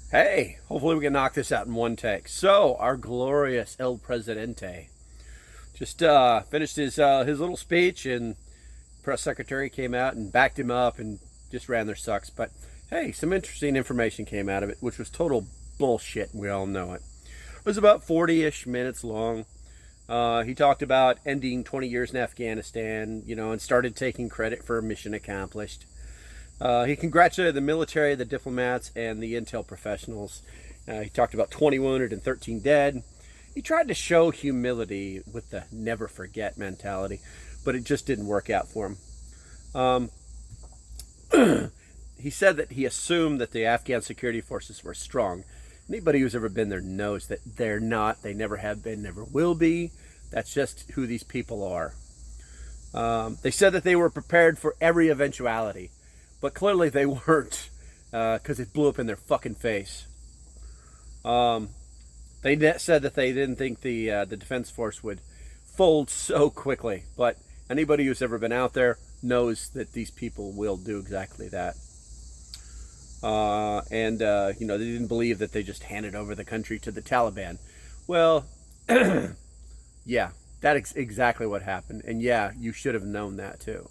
Hey, hopefully we can knock this out in one take. So, our glorious El Presidente just finished his little speech, and press secretary came out and backed him up and just ran their sucks. But hey, some interesting information came out of it, which was total bullshit. We all know it. It was about 40-ish minutes long. He talked about ending 20 years in Afghanistan, and started taking credit for a mission accomplished. He congratulated the military, the diplomats, and the intel professionals. He talked about 20 wounded and 13 dead. He tried to show humility with the never forget mentality, but it just didn't work out for him. He said that he assumed that the Afghan security forces were strong. Anybody who's ever been there knows that they're not. They never have been, never will be. That's just who these people are. They said that they were prepared for every eventuality. But clearly they weren't, because it blew up in their fucking face. They said that they didn't think the defense force would fold so quickly. But anybody who's ever been out there knows that these people will do exactly that. They didn't believe that they just handed over the country to the Taliban. Well, yeah, that's exactly what happened. And yeah, you should have known that too.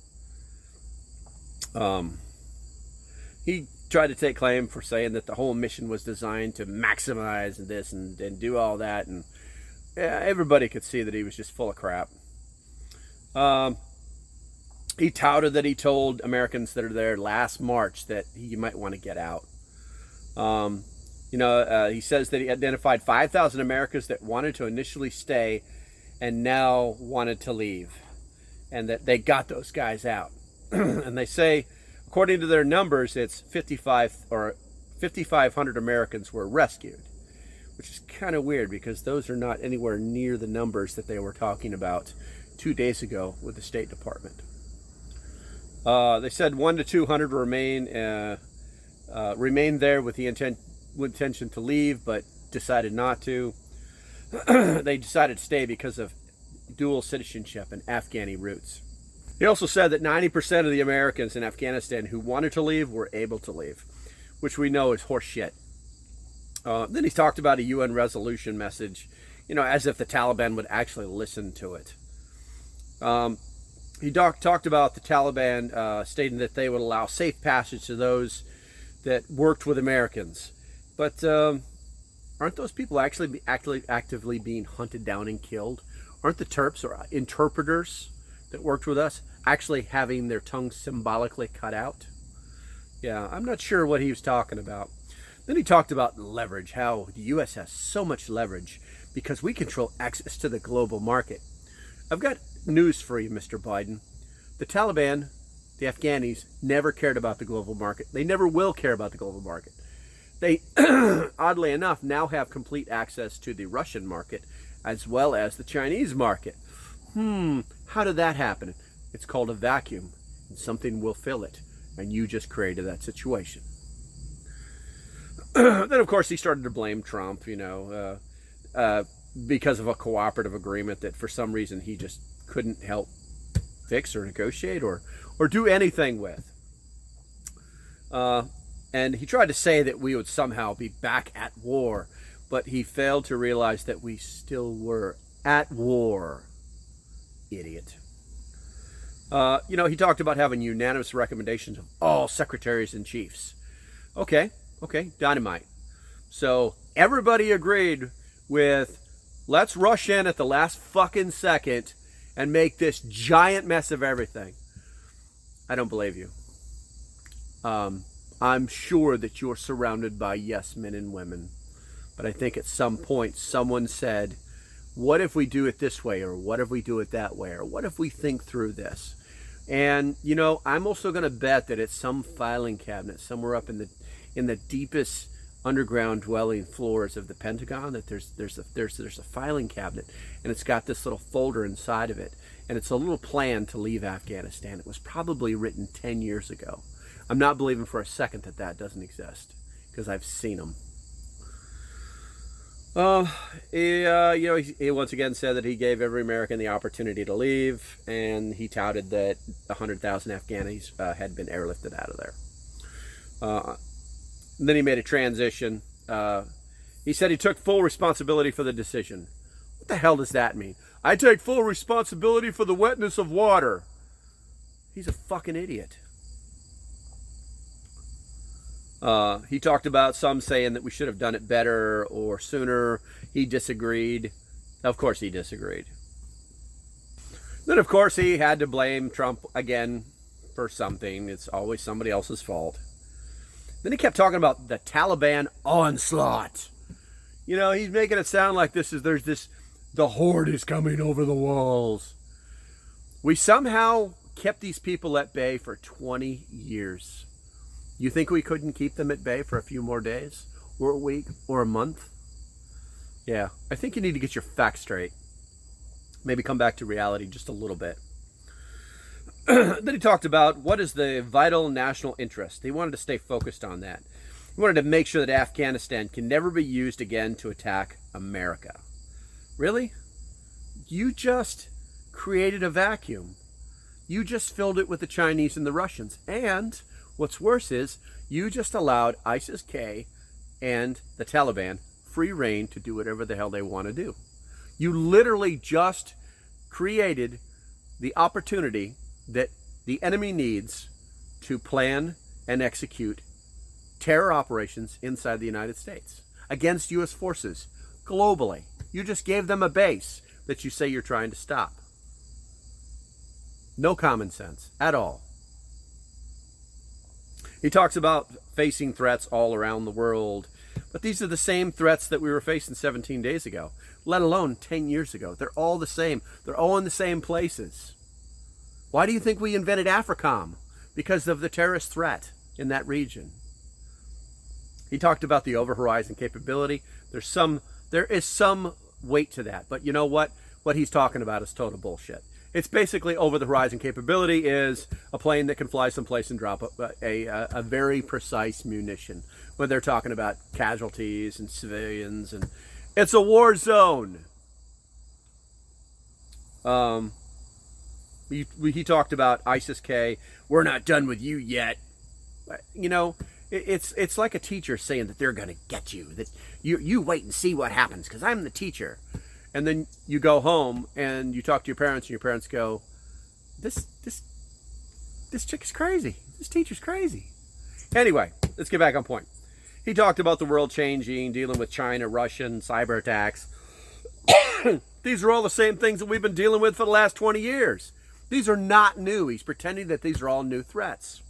He tried to take claim for saying that the whole mission was designed to maximize this and do all that. And yeah, everybody could see that he was just full of crap. He touted that he told Americans that are there last March that you might want to get out. He says that he identified 5,000 Americans that wanted to initially stay and now wanted to leave. And that they got those guys out. And they say, according to their numbers, it's 5,500 Americans were rescued, which is kind of weird because those are not anywhere near the numbers that they were talking about 2 days ago with the State Department. They said 100 to 200 remained there with the intention to leave, but decided not to. They decided to stay because of dual citizenship and Afghani roots. He also said that 90% of the Americans in Afghanistan who wanted to leave were able to leave, which we know is horseshit. Then he talked about a UN resolution message, as if the Taliban would actually listen to it. He talked about the Taliban stating that they would allow safe passage to those that worked with Americans. But aren't those people actually actively being hunted down and killed? Aren't the Terps or interpreters that worked with us actually having their tongues symbolically cut out? Yeah, I'm not sure what he was talking about. Then he talked about leverage, how the U.S. has so much leverage because we control access to the global market. I've got news for you, Mr. Biden. The Taliban, the Afghanis, never cared about the global market. They never will care about the global market. They, oddly enough, now have complete access to the Russian market as well as the Chinese market. How did that happen? It's called a vacuum, and something will fill it, and you just created that situation. Then, of course, he started to blame Trump, because of a cooperative agreement that for some reason he just couldn't help fix or negotiate or do anything with. And he tried to say that we would somehow be back at war, but he failed to realize that we still were at war. Idiot. He talked about having unanimous recommendations of all secretaries and chiefs. Okay, dynamite. So everybody agreed with, let's rush in at the last fucking second and make this giant mess of everything. I don't believe you. I'm sure that you're surrounded by yes men and women. But I think at some point someone said, what if we do it this way, or what if we do it that way, or what if we think through this? And I'm also going to bet that it's some filing cabinet somewhere up in the deepest underground dwelling floors of the Pentagon that there's a filing cabinet, and it's got this little folder inside of it, and it's a little plan to leave Afghanistan. It was probably written 10 years ago. I'm not believing for a second that doesn't exist because I've seen them. He once again said that he gave every American the opportunity to leave, and he touted that 100,000 Afghanis had been airlifted out of there. Then he made a transition He said he took full responsibility for the decision. What the hell does that mean? I take full responsibility for the wetness of water. He's a fucking idiot. He talked about some saying that we should have done it better or sooner. He disagreed. Of course he disagreed. Then, of course, he had to blame Trump again for something. It's always somebody else's fault. Then he kept talking about the Taliban onslaught. You know, he's making it sound like the horde is coming over the walls. We somehow kept these people at bay for 20 years. You think we couldn't keep them at bay for a few more days, or a week, or a month? Yeah, I think you need to get your facts straight. Maybe come back to reality just a little bit. Then he talked about what is the vital national interest. He wanted to stay focused on that. He wanted to make sure that Afghanistan can never be used again to attack America. Really? You just created a vacuum. You just filled it with the Chinese and the Russians. And what's worse is you just allowed ISIS-K and the Taliban free reign to do whatever the hell they want to do. You literally just created the opportunity that the enemy needs to plan and execute terror operations inside the United States against U.S. forces globally. You just gave them a base that you say you're trying to stop. No common sense at all. He talks about facing threats all around the world, but these are the same threats that we were facing 17 days ago, let alone 10 years ago. They're all the same. They're all in the same places. Why do you think we invented AFRICOM? Because of the terrorist threat in that region. He talked about the over-horizon capability. There is some weight to that, but you know what? What he's talking about is total bullshit. It's basically over-the-horizon capability is a plane that can fly someplace and drop a very precise munition. When they're talking about casualties and civilians, and it's a war zone. He talked about ISIS-K. We're not done with you yet. You know, it's like a teacher saying that they're going to get you. That you wait and see what happens because I'm the teacher. And then you go home and you talk to your parents, and your parents go, "This chick is crazy. This teacher's crazy." Anyway, let's get back on point. He talked about the world changing, dealing with China, Russian, cyber attacks. These are all the same things that we've been dealing with for the last 20 years. These are not new. He's pretending that these are all new threats.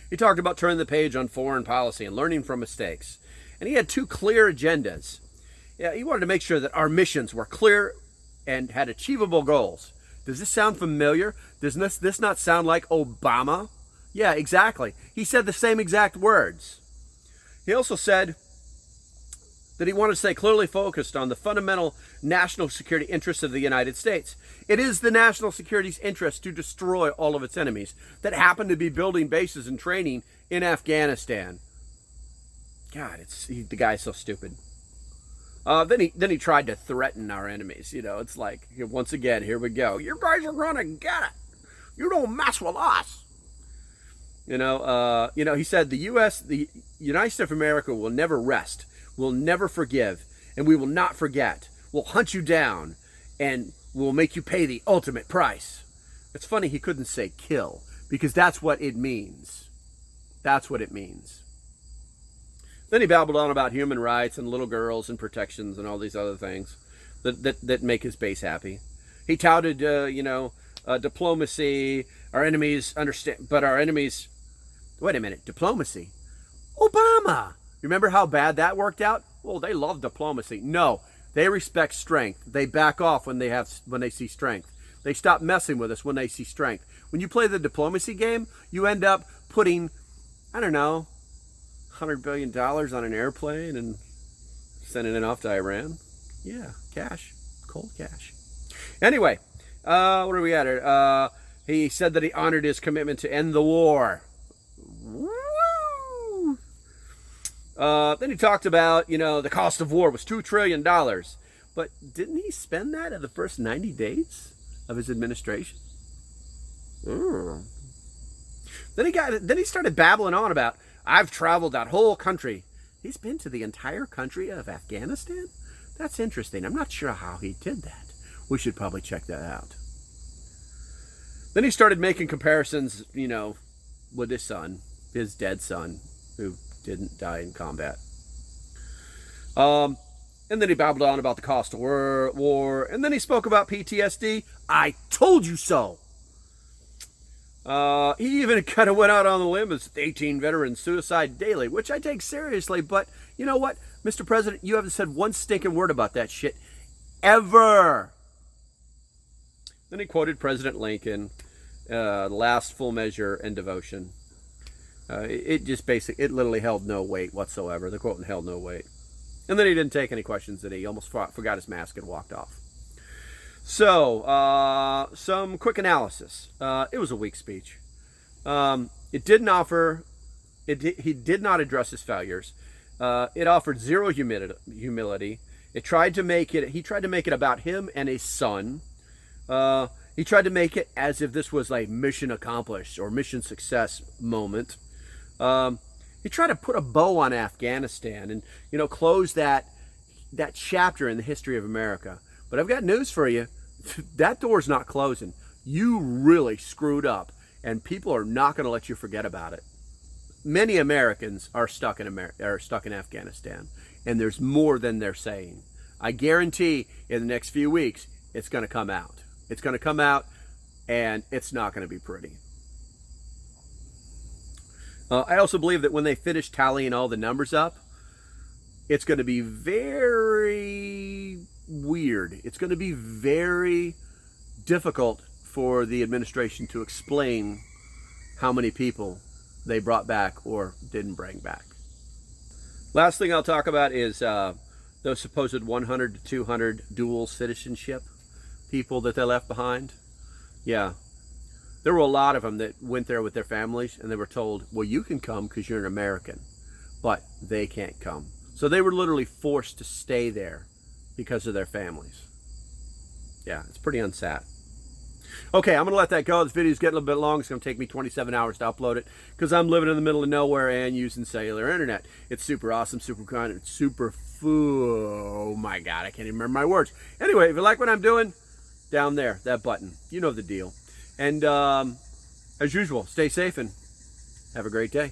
He talked about turning the page on foreign policy and learning from mistakes. And he had two clear agendas. Yeah, he wanted to make sure that our missions were clear and had achievable goals. Does this sound familiar? Does this not sound like Obama? Yeah, exactly. He said the same exact words. He also said that he wanted to stay clearly focused on the fundamental national security interests of the United States. It is the national security's interest to destroy all of its enemies that happen to be building bases and training in Afghanistan. God, the guy's so stupid. Then he tried to threaten our enemies. You know, it's like, once again, here we go. You guys are gonna get it. You don't mess with us. He said the United States of America will never rest, will never forgive, and we will not forget. We'll hunt you down, and we'll make you pay the ultimate price. It's funny he couldn't say kill, because that's what it means. That's what it means. Then he babbled on about human rights and little girls and protections and all these other things that make his base happy. He touted, diplomacy. Our enemies understand, but our enemies. Wait a minute, diplomacy. Obama. Remember how bad that worked out? Well, they love diplomacy. No, they respect strength. They back off when they see strength. They stop messing with us when they see strength. When you play the diplomacy game, you end up putting, I don't know, $100 billion on an airplane and sending it off to Iran. Yeah, cash, cold cash. Anyway, what are we at here? He said that he honored his commitment to end the war. Woo! Then he talked about, the cost of war was $2 trillion. But didn't he spend that in the first 90 days of his administration? Then he started babbling on about, I've traveled that whole country He's been to the entire country of Afghanistan? That's interesting. I'm not sure how he did that. We should probably check that out. Then he started making comparisons, with his son, his dead son, who didn't die in combat. And then he babbled on about the cost of war, and then he spoke about PTSD. I told you so. He even kind of went out on the limb as 18 veterans suicide daily, which I take seriously. But you know what, Mr. President, you haven't said one stinking word about that shit ever. Then he quoted President Lincoln, the last full measure and devotion. It literally held no weight whatsoever. The quote held no weight. And then he didn't take any questions, did he? He almost forgot his mask and walked off. So, some quick analysis. It was a weak speech. He did not address his failures. It offered zero humility. He tried to make it about him and his son. He tried to make it as if this was like mission accomplished or mission success moment. He tried to put a bow on Afghanistan and, close that chapter in the history of America. But I've got news for you. That door's not closing. You really screwed up, and people are not going to let you forget about it. Many Americans are stuck in Afghanistan, and there's more than they're saying. I guarantee in the next few weeks, it's going to come out. It's going to come out, and it's not going to be pretty. I also believe that when they finish tallying all the numbers up, it's going to be very weird. It's going to be very difficult for the administration to explain how many people they brought back or didn't bring back. Last thing I'll talk about is those supposed 100 to 200 dual citizenship people that they left behind. Yeah. There were a lot of them that went there with their families, and they were told, well, you can come because you're an American, but they can't come. So they were literally forced to stay there because of their families. Yeah, it's pretty unsad. Okay, I'm going to let that go. This video's getting a little bit long. It's going to take me 27 hours to upload it because I'm living in the middle of nowhere and using cellular internet. It's super awesome, super kind, it's super oh my God, I can't even remember my words. Anyway, if you like what I'm doing, down there, that button, you know the deal. And as usual, stay safe and have a great day.